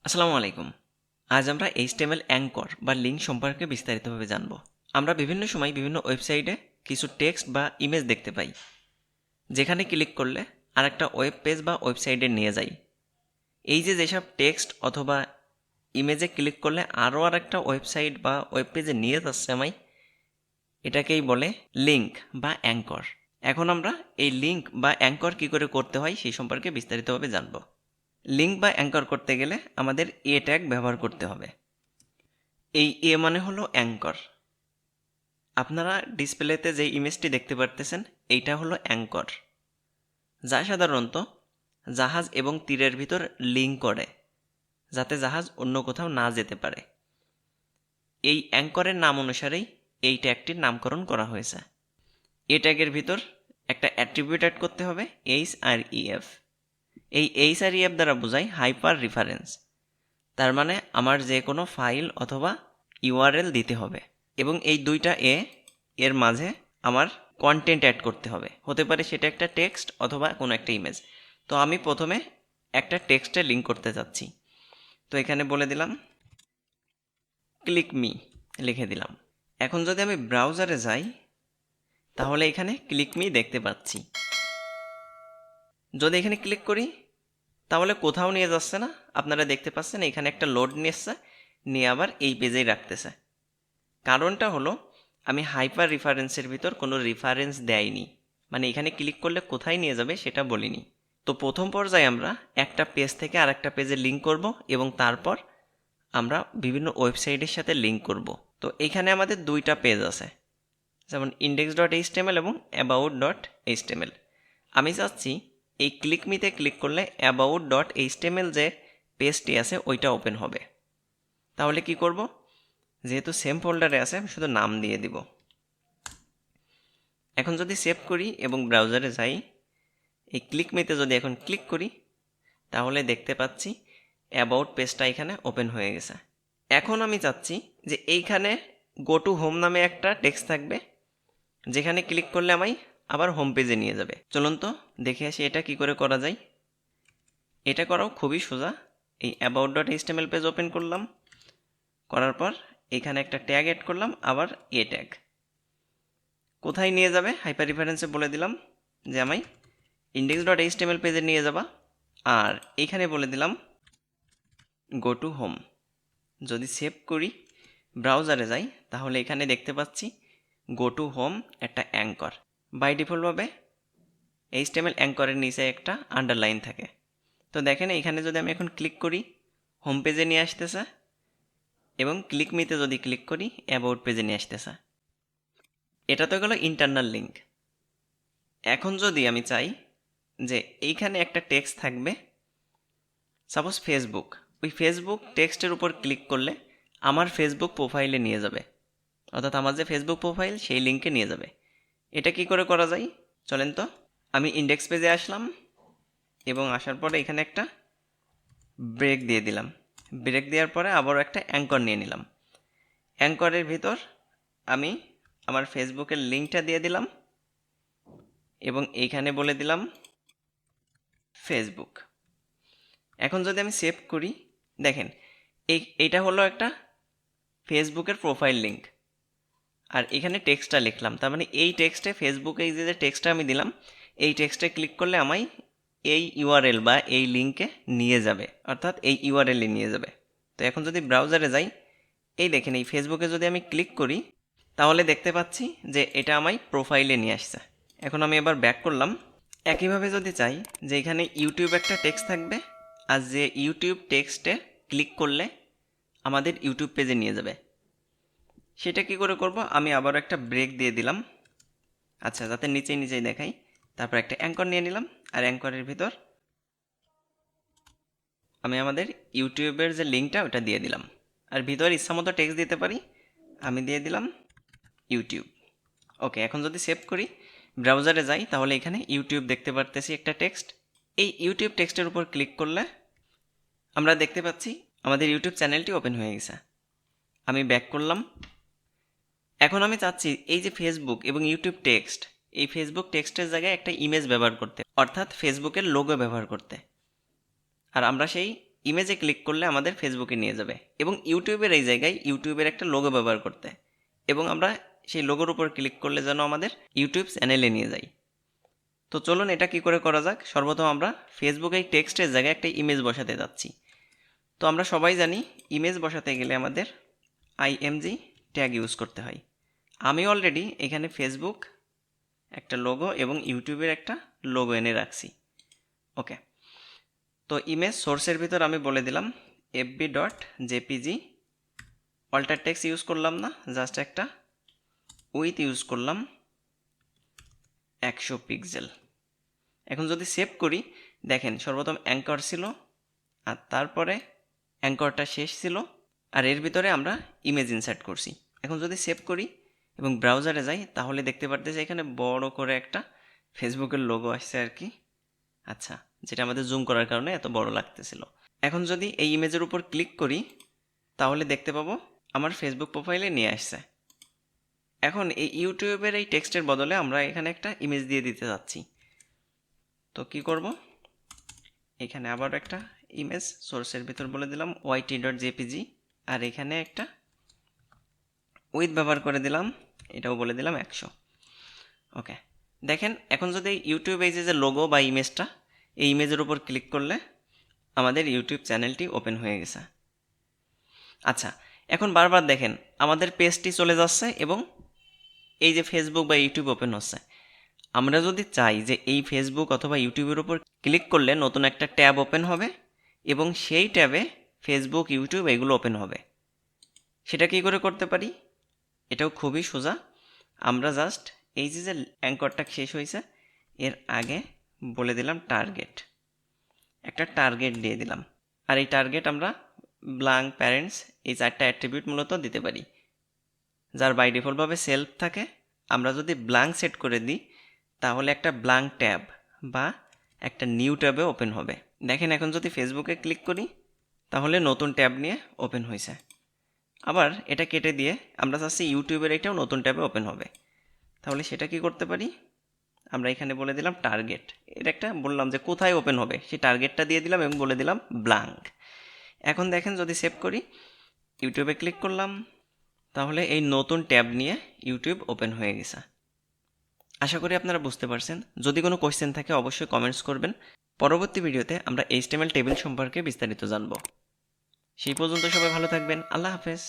আসসালামু আলাইকুম। আজ আমরা এইচটিএমএল অ্যাঙ্কর বা লিঙ্ক সম্পর্কে বিস্তারিতভাবে জানব। আমরা বিভিন্ন সময় বিভিন্ন ওয়েবসাইটে কিছু টেক্সট বা ইমেজ দেখতে পাই, যেখানে ক্লিক করলে আরেকটা ওয়েব পেজ বা ওয়েবসাইটে নিয়ে যায়। এই যেসব টেক্সট অথবা ইমেজে ক্লিক করলে আরও আরেকটা ওয়েবসাইট বা ওয়েব পেজে নিয়ে যাচ্ছে আমায়, এটাকেই বলে লিঙ্ক বা অ্যাঙ্কর। এখন আমরা এই লিঙ্ক বা অ্যাঙ্কর কী করে করতে হয় সেই সম্পর্কে বিস্তারিতভাবে জানব। লিঙ্ক বা অ্যাঙ্কর করতে গেলে আমাদের এ ট্যাগ ব্যবহার করতে হবে। এই এ মানে হলো অ্যাঙ্কর। আপনারা ডিসপ্লেতে যে ইমেজটি দেখতে পারতেছেন এইটা হলো অ্যাঙ্কর, যা সাধারণত জাহাজ এবং তীরের ভিতর লিঙ্ক করে, যাতে জাহাজ অন্য কোথাও না যেতে পারে। এই অ্যাঙ্করের নাম অনুসারেই এই ট্যাগটির নামকরণ করা হয়েছে। এ ট্যাগের ভিতর একটা অ্যাট্রিবিউট অ্যাড করতে হবে, এইচআরইএফ। এই এইচআরইএফ দ্বারা বোঝায় হাইপার রেফারেন্স। তার মানে আমার যে কোনো ফাইল অথবা ইউআরএল দিতে হবে, এবং এই দুইটা এর মাঝে আমার কন্টেন্ট অ্যাড করতে হবে। হতে পারে সেটা একটা টেক্সট অথবা কোনো একটা ইমেজ। তো আমি প্রথমে একটা টেক্সটে লিঙ্ক করতে যাচ্ছি। তো এখানে বলে দিলাম ক্লিক মি, লিখে দিলাম। এখন যদি আমি ব্রাউজারে যাই তাহলে এখানে ক্লিক মি দেখতে পাচ্ছি। যদি এখানে ক্লিক করি তাহলে কোথাও নিয়ে যাচ্ছে না। আপনারা দেখতে পাচ্ছেন এখানে একটা লোড নিয়েছে, নিয়ে আবার এই পেজেই রাখতেছে। কারণটা হলো আমি হাইপার রেফারেন্সের ভিতর কোনো রেফারেন্স দেয়নি, মানে এখানে ক্লিক করলে কোথায় নিয়ে যাবে সেটা বলিনি। তো প্রথম পর্যায়ে আমরা একটা পেজ থেকে আরেকটা পেজে লিঙ্ক করব, এবং তারপর আমরা বিভিন্ন ওয়েবসাইটের সাথে লিঙ্ক করব। তো এখানে আমাদের দুইটা পেজ আছে, যেমন index.html এবং about.html। আমি চাচ্ছি এই ক্লিক মিতে ক্লিক করলে about.html যে পেজটি আছে ওইটা ওপেন হবে। তাহলে কি করব, যেহেতু সেম ফোল্ডারে আছে আমি শুধু নাম দিয়ে দিব। এখন যদি সেভ করি এবং ব্রাউজারে যাই, এই ক্লিক মিতে যদি এখন ক্লিক করি তাহলে দেখতে পাচ্ছি অ্যাবাউট পেজটা এখানে ওপেন হয়ে গেছে। এখন আমি চাচ্ছি যে এইখানে গো টু হোম নামে একটা টেক্সট থাকবে, যেখানে ক্লিক করলে আমায় আবার হোম পেজে নিয়ে যাবে। চলুন তো দেখে আসি এটা কি করে করা যায়। এটা করাও খুবই সোজা। এই about.html পেজ ওপেন করলাম, করার পর এখানে একটা ট্যাগ অ্যাড করলাম, আবার এ ট্যাগ। কোথায় নিয়ে যাবে হাইপার রেফারেন্সে বলে দিলাম যে আমায় index.html পেজে নিয়ে যাবা, আর এইখানে বলে দিলাম গো টু হোম। যদি সেভ করি ব্রাউজারে যাই তাহলে এখানে দেখতে পাচ্ছি গো টু হোম একটা অ্যাঙ্কর। বাই ডিফল্টভাবে HTML অ্যাঙ্করের নিচে একটা আন্ডারলাইন থাকে। তো দেখেন এখানে যদি আমি এখন ক্লিক করি হোম পেজে নিয়ে আসতেছে, এবং ক্লিক মিতে যদি ক্লিক করি অ্যাবাউট পেজে নিয়ে আসতেছে। এটা তো গেল ইন্টারনাল লিঙ্ক। এখন যদি আমি চাই যে এইখানে একটা টেক্সট থাকবে, সাপোজ ফেসবুক, ওই ফেসবুক টেক্সটের উপর ক্লিক করলে আমার ফেসবুক প্রোফাইলে নিয়ে যাবে, অর্থাৎ আমার যে ফেসবুক প্রোফাইল সেই লিঙ্কে নিয়ে যাবে। এটা কি করে করা যায় চলেন তো। আমি ইন্ডেক্স পেজে আসলাম এবং আসার পরে এখানে একটা ব্রেক দিয়ে দিলাম। ব্রেক দেওয়ার পরে আবারও একটা অ্যাঙ্কর নিয়ে নিলাম। অ্যাঙ্করের ভিতর আমি আমার ফেসবুকের লিঙ্কটা দিয়ে দিলাম, এবং এইখানে বলে দিলাম ফেসবুক। এখন যদি আমি সেভ করি দেখেন এইটা হলো একটা ফেসবুকের প্রোফাইল লিঙ্ক, আর এখানে টেক্সটটা লিখলাম। তার মানে এই টেক্সটে ফেসবুকে এই যে টেক্সটটা আমি দিলাম, এই টেক্সটে ক্লিক করলে আমায় এই ইউআরএল বা এই লিঙ্কে নিয়ে যাবে, অর্থাৎ এই ইউআরএলে নিয়ে যাবে। তো এখন যদি ব্রাউজারে যাই, এই দেখেন এই ফেসবুকে যদি আমি ক্লিক করি তাহলে দেখতে পাচ্ছি যে এটা আমায় প্রোফাইলে নিয়ে আসছে। এখন আমি এবার ব্যাক করলাম। একইভাবে যদি চাই যে এখানে ইউটিউব একটা টেক্সট থাকবে, আর যে ইউটিউব টেক্সটে ক্লিক করলে আমাদের ইউটিউব পেজে নিয়ে যাবে, সেটা কি করে করব, আমি আবারও একটা ব্রেক দিয়ে দিলাম, আচ্ছা যাতে নিচেই দেখাই। তারপর একটা অ্যাঙ্কর নিয়ে নিলাম, আর অ্যাঙ্করের ভিতর আমি আমাদের ইউটিউবের যে লিঙ্কটা ওটা দিয়ে দিলাম, আর ভিতরে ইচ্ছামতো টেক্সট দিতে পারি, আমি দিয়ে দিলাম ইউটিউব। ওকে, এখন যদি সেভ করি ব্রাউজারে যাই তাহলে এখানে ইউটিউব দেখতে পারতেছি একটা টেক্সট। এই ইউটিউব টেক্সটের উপর ক্লিক করলে আমরা দেখতে পাচ্ছি আমাদের ইউটিউব চ্যানেলটি ওপেন হয়ে গেছে। আমি ব্যাক করলাম। এখন আমি চাচ্ছি এই যে ফেসবুক এবং ইউটিউব টেক্সট, এই ফেসবুক টেক্সটের জায়গায় একটা ইমেজ ব্যবহার করতে, অর্থাৎ ফেসবুকের লোগো ব্যবহার করতে। আর আমরা সেই ইমেজে ক্লিক করলে আমাদের ফেসবুকে নিয়ে যাবে এবং ইউটিউবের এই জায়গায় ইউটিউবের একটা লোগো ব্যবহার করতে এবং আমরা সেই লোগোর উপর ক্লিক করলে যেন আমাদের ইউটিউব চ্যানেলে নিয়ে যাই। তো চলুন এটা কি করে করা যাক। সর্বপ্রথম আমরা ফেসবুকে এই টেক্সটের জায়গায় একটা ইমেজ বসাতে যাচ্ছি। তো আমরা সবাই জানি ইমেজ বসাতে গেলে আমাদের আইএমজি ট্যাগ ইউজ করতে হয়। আমি অলরেডি এখানে ফেসবুক একটা লোগো এবং ইউটিউবের একটা লোগো এনে রাখছি। ওকে, তো ইমেজ সোর্সের ভিতর আমি বলে দিলাম fb.jpg, অল্টার টেক্সট ইউজ করলাম না, জাস্ট একটা উইথ ইউজ করলাম 100 পিক্সেল। এখন যদি সেভ করি, দেখেন সর্বপ্রথম অ্যাঙ্কর ছিল আর তারপরে অ্যাঙ্করটা শেষ ছিল আর এর ভিতরে আমরা ইমেজ ইনসার্ট করছি। এখন যদি সেভ করি এবং ব্রাউজারে যাই তাহলে দেখতে পারতেছি এখানে বড় করে একটা ফেসবুকের লোগো আসছে আর কি। আচ্ছা, যেটা আমাদের জুম করার কারণে এত বড় লাগতেছিল। এখন যদি এই ইমেজের উপর ক্লিক করি তাহলে দেখতে পাবো আমার ফেসবুক প্রোফাইলে নিয়ে আসছে। এখন এই ইউটিউবের এই টেক্সটের বদলে আমরা এখানে একটা ইমেজ দিয়ে দিতে যাচ্ছি। তো কি করব, এখানে আবার একটা ইমেজ সোর্সের ভিতর বলে দিলাম yt.jpg আর এখানে একটা উইথ ব্যবহার করে দিলাম, এটাও বলে দিলাম 100। ওকে, দেখেন এখন যদি ইউটিউবে এই যে লোগো বা ইমেজটা, এই ইমেজের উপর ক্লিক করলে আমাদের ইউটিউব চ্যানেলটি ওপেন হয়ে গেছে। আচ্ছা, এখন বারবার দেখেন আমাদের পেজটি চলে যাচ্ছে এবং এই যে ফেসবুক বা ইউটিউব ওপেন হচ্ছে। আমরা যদি চাই যে এই ফেসবুক অথবা ইউটিউবের উপর ক্লিক করলে নতুন একটা ট্যাব ওপেন হবে এবং সেই ট্যাবে ফেসবুক, ইউটিউব এগুলো ওপেন হবে, সেটা কী করে করতে পারি? এটাও খুবই সোজা। আমরা জাস্ট এই যে অ্যাঙ্করটা শেষ হয়েছে এর আগে বলে দিলাম টার্গেট, একটা টার্গেট দিয়ে দিলাম। আর এই টার্গেট আমরা ব্ল্যাঙ্ক, প্যারেন্টস, এই 4টা অ্যাট্রিবিউট মূলত দিতে পারি, যার বাই ডিফল্টভাবে সেলফ থাকে। আমরা যদি ব্ল্যাঙ্ক সেট করে দিই তাহলে একটা ব্ল্যাঙ্ক ট্যাব বা একটা নিউ ট্যাবে ওপেন হবে। দেখেন এখন যদি ফেসবুকে ক্লিক করি তাহলে নতুন ট্যাব নিয়ে ওপেন হয়েছে। আবার এটা কেটে দিয়ে আমরা চাচ্ছি ইউটিউবের এটাও নতুন ট্যাবে ওপেন হবে, তাহলে সেটা কি করতে পারি? আমরা এখানে বলে দিলাম টার্গেট, এটা একটা বললাম যে কোথায় ওপেন হবে সেই টার্গেটটা দিয়ে দিলাম এবং বলে দিলাম ব্ল্যাঙ্ক। এখন দেখেন যদি সেভ করি, ইউটিউবে ক্লিক করলাম, তাহলে এই নতুন ট্যাব নিয়ে ইউটিউব ওপেন হয়ে গেছে। আশা করি আপনারা বুঝতে পারছেন। যদি কোনো কোয়েশ্চেন থাকে অবশ্যই কমেন্টস করবেন। পরবর্তী ভিডিওতে আমরা HTML টেবিল সম্পর্কে বিস্তারিত জানব। সেই পর্যন্ত সবাই ভালো থাকবেন। আল্লাহ হাফেজ।